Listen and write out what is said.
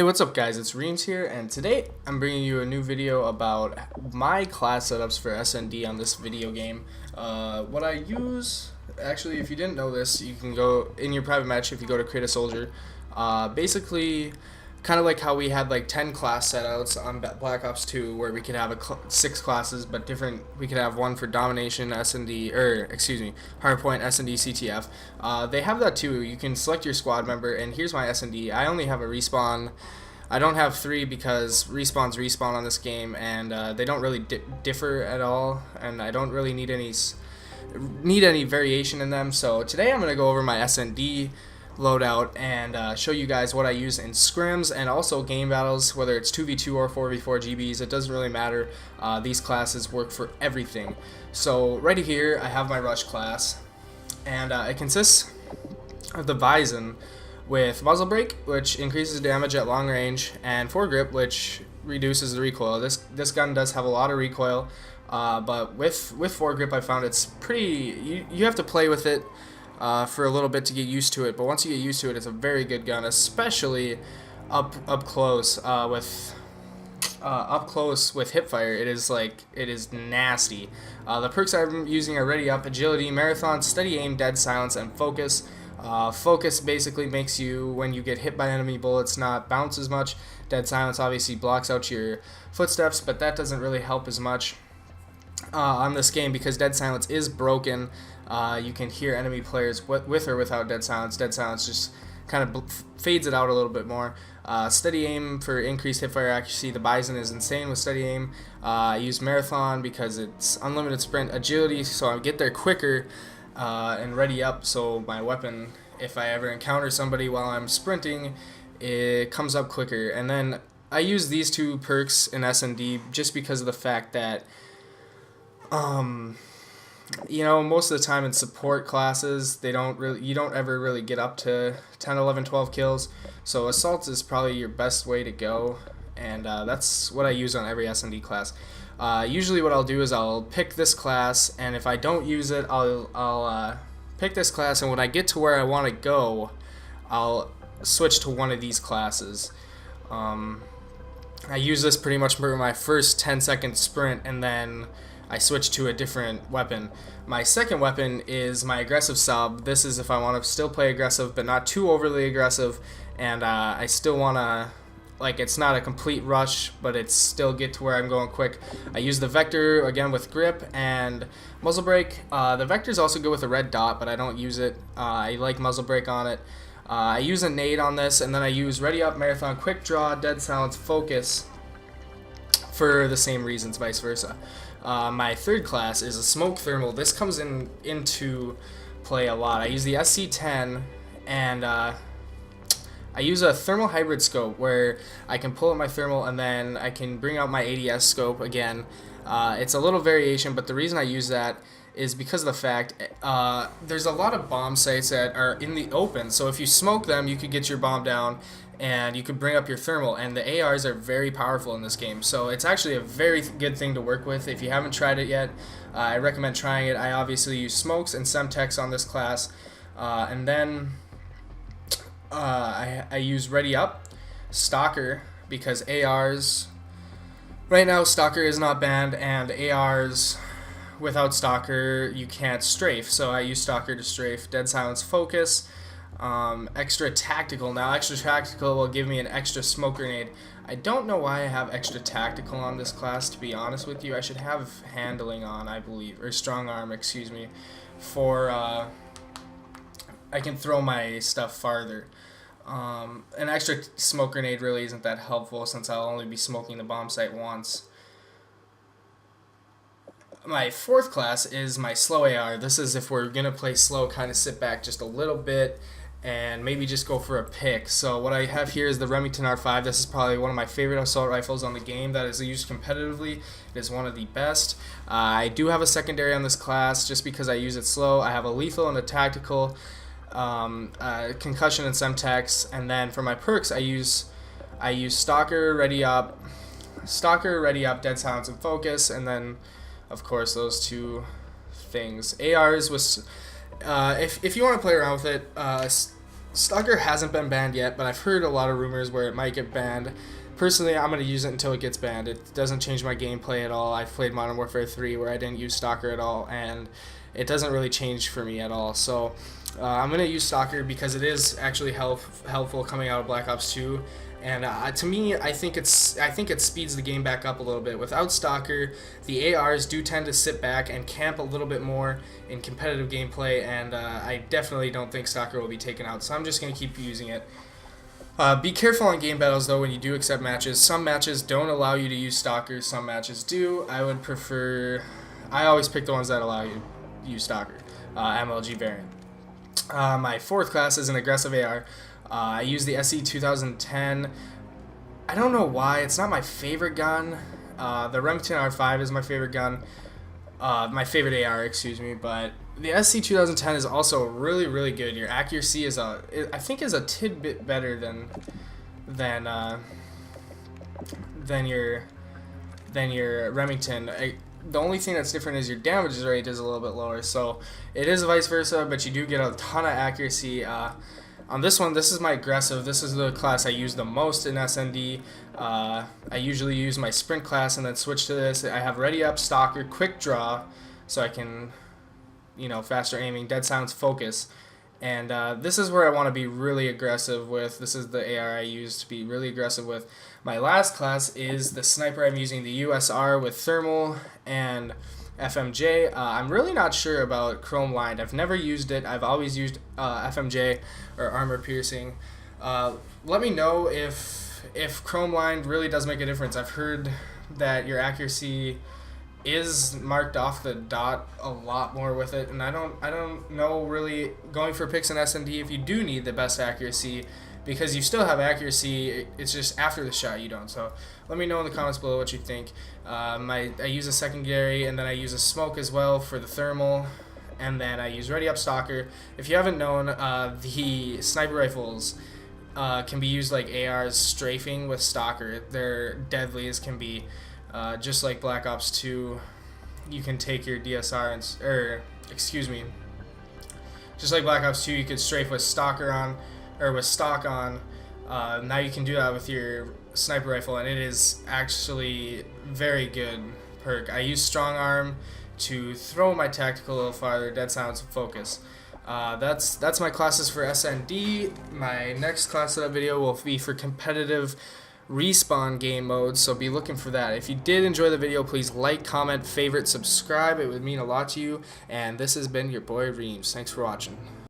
Hey, what's up guys, it's Reams here, and today I'm bringing you a new video about my class setups for SND on this video game. What I use, actually if you didn't know this, you can go in your private match if you go to create a soldier. Basically, kind of like how we had like 10 class setouts on Black Ops 2 where we could have 6 classes but different. We could have one for domination, SND, or excuse me, hardpoint, SND, CTF. They have that too. You can select your squad member, and here's my SND. I only have a respawn. I don't have 3 because respawns respawn on this game, and they don't really differ at all, and I don't really need any variation in them. So today I'm going to go over my SND loadout and show you guys what I use in scrims and also game battles, whether it's 2v2 or 4v4 GBs. It doesn't really matter. These classes work for everything. So right here I have my rush class, and it consists of the Bison with muzzle brake, which increases damage at long range, and foregrip, which reduces the recoil. This gun does have a lot of recoil, but with foregrip I found it's pretty. You have to play with it for a little bit to get used to it, but once you get used to it, it's a very good gun, especially up close with hipfire. It is nasty. The perks I'm using are ready up, agility, marathon, steady aim, dead silence, and focus. Focus basically makes you, when you get hit by enemy bullets, not bounce as much. Dead silence obviously blocks out your footsteps, but that doesn't really help as much on this game because dead silence is broken. You can hear enemy players with or without dead silence. Dead silence just kind of fades it out a little bit more. Steady aim for increased hipfire accuracy. The Bison is insane with steady aim. I use marathon because it's unlimited sprint. Agility, so I get there quicker. And ready up, so my weapon, if I ever encounter somebody while I'm sprinting, it comes up quicker. And then I use these two perks in SND just because of the fact that you know, most of the time in support classes, you don't ever really get up to 10, 11, 12 kills. So assault is probably your best way to go, and that's what I use on every SND class. Usually what I'll do is I'll pick this class, and if I don't use it, I'll pick this class, and when I get to where I want to go, I'll switch to one of these classes. I use this pretty much for my first 10-second sprint, and then I switch to a different weapon. My second weapon is my aggressive sub. This is if I want to still play aggressive, but not too overly aggressive, and I still want to, like, it's not a complete rush, but it's still get to where I'm going quick. I use the Vector, again, with grip and muzzle brake. The Vector's also good with a red dot, but I don't use it. I like muzzle brake on it. I use a nade on this, and then I use ready up, marathon, quick draw, dead silence, focus for the same reasons, vice versa. My third class is a smoke thermal. This comes into play a lot. I use the SC10, and I use a thermal hybrid scope where I can pull up my thermal and then I can bring out my ADS scope again. It's a little variation, but the reason I use that is because of the fact there's a lot of bomb sites that are in the open, so if you smoke them, you could get your bomb down and you could bring up your thermal, and the ARs are very powerful in this game, so it's actually a very good thing to work with. If you haven't tried it yet, I recommend trying it. I obviously use smokes and semtex on this class, and then I use ready up, stalker, because ARs, right now stalker is not banned, and ARs without stalker you can't strafe, so I use stalker to strafe. Dead silence, focus, extra tactical. Now extra tactical will give me an extra smoke grenade. I don't know why I have extra tactical on this class, to be honest with you. I should have handling on, I believe, or strong arm, excuse me, for I can throw my stuff farther. An extra smoke grenade really isn't that helpful since I'll only be smoking the bomb site once. My fourth class is my slow AR. This is if we're going to play slow, kind of sit back just a little bit and maybe just go for a pick. So what I have here is the Remington R5. This is probably one of my favorite assault rifles on the game that is used competitively. It is one of the best. I do have a secondary on this class just because I use it slow. I have a lethal and a tactical, concussion and semtex, and then for my perks I use stalker, ready up, dead silence, and focus, and then of course those two things. ARs was if you want to play around with it, Stalker hasn't been banned yet, but I've heard a lot of rumors where it might get banned. Personally, I'm going to use it until it gets banned. It doesn't change my gameplay at all. I've played Modern Warfare 3 where I didn't use Stalker at all, and it doesn't really change for me at all. So I'm going to use Stalker because it is actually helpful coming out of Black Ops 2. And to me, I think it speeds the game back up a little bit. Without Stalker, the ARs do tend to sit back and camp a little bit more in competitive gameplay, and I definitely don't think Stalker will be taken out, so I'm just going to keep using it. Be careful in game battles, though, when you do accept matches. Some matches don't allow you to use Stalker, some matches do. I always pick the ones that allow you to use Stalker, MLG variant. My fourth class is an aggressive AR. I use the SE 2010. I don't know why. It's not my favorite gun. The Remington R5 is my favorite gun. My favorite AR, excuse me. But the SC 2010 is also really, really good. Your accuracy is I think is a tidbit better than your Remington. The only thing that's different is your damage rate is a little bit lower. So it is vice versa, but you do get a ton of accuracy. On this one, this is my aggressive. This is the class I use the most in SND. I usually use my sprint class and then switch to this. I have ready up, stalker, quick draw, so I can, faster aiming, dead silence, focus. And this is where I want to be really aggressive with. This is the AR I use to be really aggressive with. My last class is the sniper. I'm using the USR with thermal and FMJ. I'm really not sure about chrome lined. I've never used it. I've always used FMJ or armor piercing. Let me know if chrome lined really does make a difference. I've heard that your accuracy is marked off the dot a lot more with it, and I don't know really going for picks in SND if you do need the best accuracy, because you still have accuracy, it's just after the shot you don't. So let me know in the comments below what you think. I use a secondary, and then I use a smoke as well for the thermal, and then I use ready up stalker. If you haven't known, the sniper rifles can be used like ARs strafing with stalker. They're deadly as can be. Just like Black Ops 2, you can take your DSR just like Black Ops 2, you could strafe with stalker on, or with stock on. Now you can do that with your sniper rifle, and it is actually very good perk. I use strong arm to throw my tactical a little farther, dead silence, and focus. That's my classes for SND. My next class of that video will be for competitive respawn game modes, so be looking for that. If you did enjoy the video, please like, comment, favorite, subscribe. It would mean a lot to you. And this has been your boy Reams. Thanks for watching.